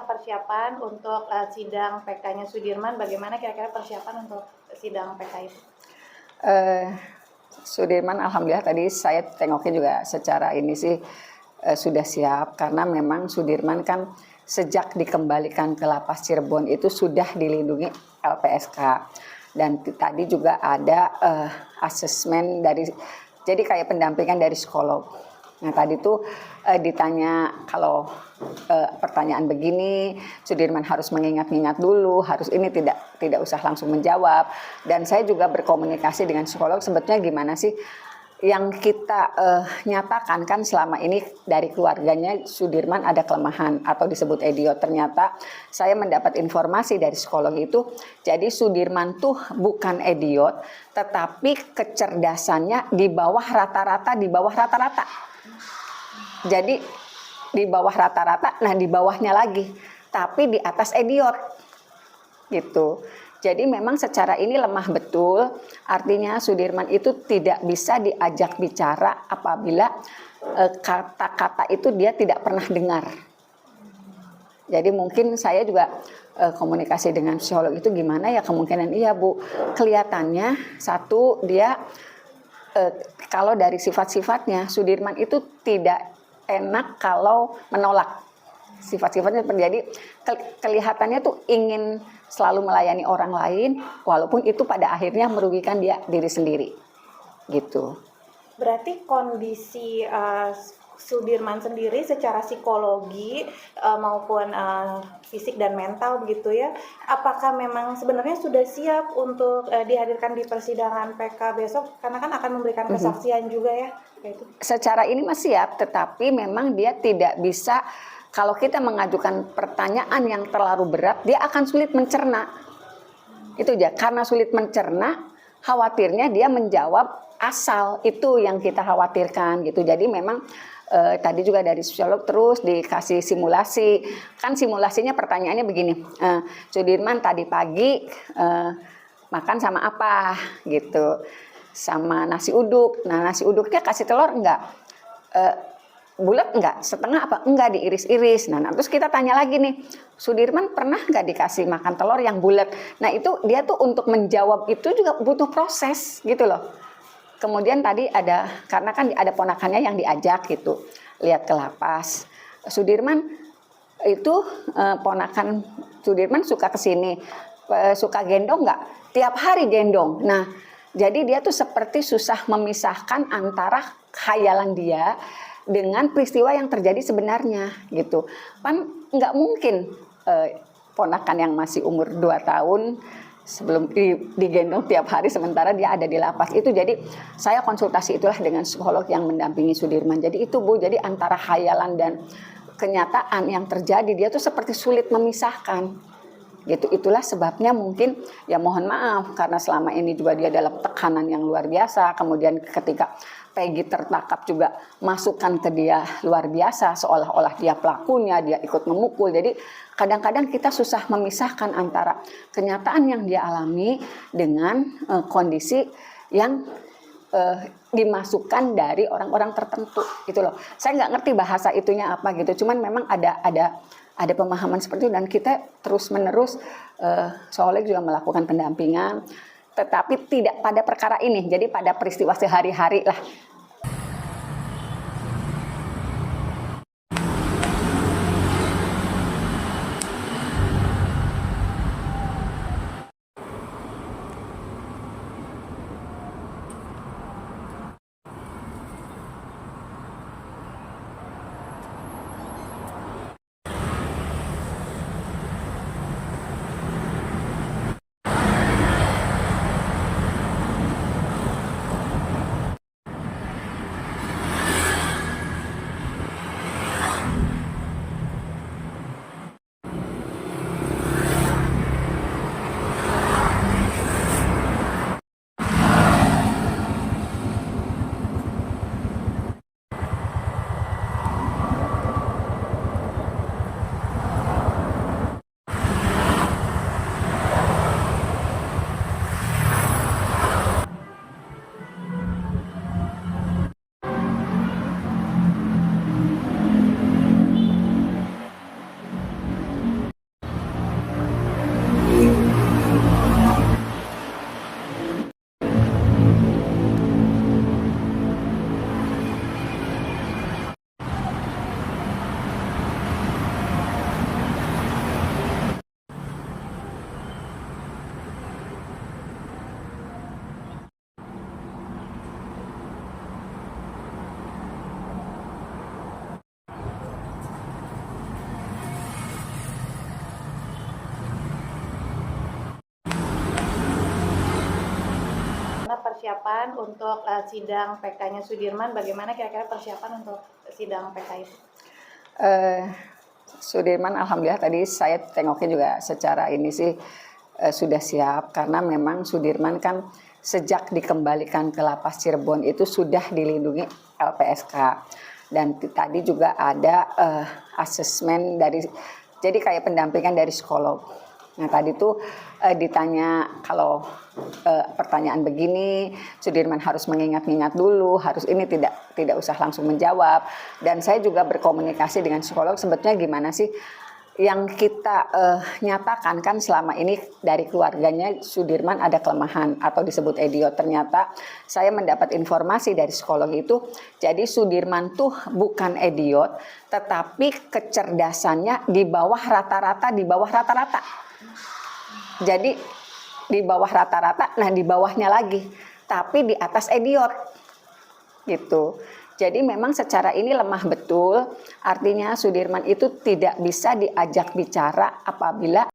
persiapan untuk sidang PK-nya Sudirman? Bagaimana kira-kira persiapan untuk sidang PK itu? Sudirman alhamdulillah tadi saya tengokin juga secara ini sih sudah siap, karena memang Sudirman kan sejak dikembalikan ke Lapas Cirebon itu sudah dilindungi LPSK, dan tadi juga ada asesmen dari, jadi kayak pendampingan dari psikolog. Nah tadi tuh ditanya kalau pertanyaan begini, Sudirman harus mengingat-ingat dulu, harus ini tidak usah langsung menjawab. Dan saya juga berkomunikasi dengan psikolog, sebetulnya gimana sih yang kita nyatakan kan selama ini dari keluarganya Sudirman ada kelemahan atau disebut idiot. Ternyata saya mendapat informasi dari psikolog itu, jadi Sudirman tuh bukan idiot, tetapi kecerdasannya di bawah rata-rata, Jadi di bawah rata-rata, nah di bawahnya lagi, tapi di atas idiot gitu. Jadi memang secara ini lemah betul, artinya Sudirman itu tidak bisa diajak bicara apabila kata-kata itu dia tidak pernah dengar. Jadi mungkin saya juga komunikasi dengan psikolog itu gimana ya, kemungkinan iya Bu, kelihatannya satu dia kalau dari sifat-sifatnya Sudirman itu tidak enak kalau menolak. Sifat-sifatnya terjadi kelihatannya tuh ingin selalu melayani orang lain, walaupun itu pada akhirnya merugikan dia diri sendiri gitu. Berarti kondisi Sudirman sendiri secara psikologi maupun fisik dan mental begitu ya, apakah memang sebenarnya sudah siap untuk dihadirkan di persidangan PK besok, karena kan akan memberikan kesaksian juga ya? Gitu. Secara ini masih siap, tetapi memang dia tidak bisa, kalau kita mengajukan pertanyaan yang terlalu berat, dia akan sulit mencerna. Itu aja, karena sulit mencerna, khawatirnya dia menjawab asal, itu yang kita khawatirkan gitu. Jadi memang tadi juga dari psikolog terus dikasih simulasi, kan simulasinya pertanyaannya begini, Sudirman tadi pagi makan sama apa gitu, sama nasi uduk. Nah nasi uduknya kasih telur enggak? Bulat enggak? Setengah apa? Enggak, diiris-iris. Nah terus kita tanya lagi nih, Sudirman pernah enggak dikasih makan telur yang bulat? Nah itu dia tuh untuk menjawab itu juga butuh proses gitu loh. Kemudian tadi ada, karena kan ada ponakannya yang diajak gitu, lihat ke lapas. Sudirman itu ponakan Sudirman suka kesini, suka gendong enggak? Tiap hari gendong. Nah jadi dia tuh seperti susah memisahkan antara khayalan dia dengan peristiwa yang terjadi sebenarnya gitu. Kan nggak mungkin ponakan yang masih umur 2 tahun sebelum digendong tiap hari sementara dia ada di lapas itu. Jadi saya konsultasi itulah dengan psikolog yang mendampingi Sudirman. Jadi itu Bu, jadi antara khayalan dan kenyataan yang terjadi dia tuh seperti sulit memisahkan. Gitu, itulah sebabnya mungkin ya mohon maaf karena selama ini juga dia dalam tekanan yang luar biasa, kemudian ketika Peggy tertangkap juga masukan ke dia luar biasa, seolah-olah dia pelakunya, dia ikut memukul. Jadi kadang-kadang kita susah memisahkan antara kenyataan yang dia alami dengan kondisi yang dimasukkan dari orang-orang tertentu gitu loh. Saya nggak ngerti bahasa itunya apa gitu, cuman memang ada pemahaman seperti itu, dan kita terus-menerus soalnya juga melakukan pendampingan, tetapi tidak pada perkara ini, jadi pada peristiwa sehari-hari lah. persiapan untuk sidang PK-nya Sudirman? Bagaimana kira-kira persiapan untuk sidang PK itu? Sudirman alhamdulillah tadi saya tengoknya juga secara ini sih sudah siap, karena memang Sudirman kan sejak dikembalikan ke Lapas Cirebon itu sudah dilindungi LPSK, dan tadi juga ada asesmen dari, jadi kayak pendampingan dari psikolog. Nah tadi tuh ditanya kalau pertanyaan begini Sudirman harus mengingat-ingat dulu, harus ini, tidak usah langsung menjawab. Dan saya juga berkomunikasi dengan psikolog, sebetulnya gimana sih yang kita nyatakan kan selama ini dari keluarganya Sudirman ada kelemahan atau disebut idiot. Ternyata saya mendapat informasi dari psikolog itu, jadi Sudirman tuh bukan idiot, tetapi kecerdasannya di bawah rata-rata, Jadi di bawah rata-rata, nah di bawahnya lagi, tapi di atas idiot gitu. Jadi memang secara ini lemah betul, artinya Sudirman itu tidak bisa diajak bicara apabila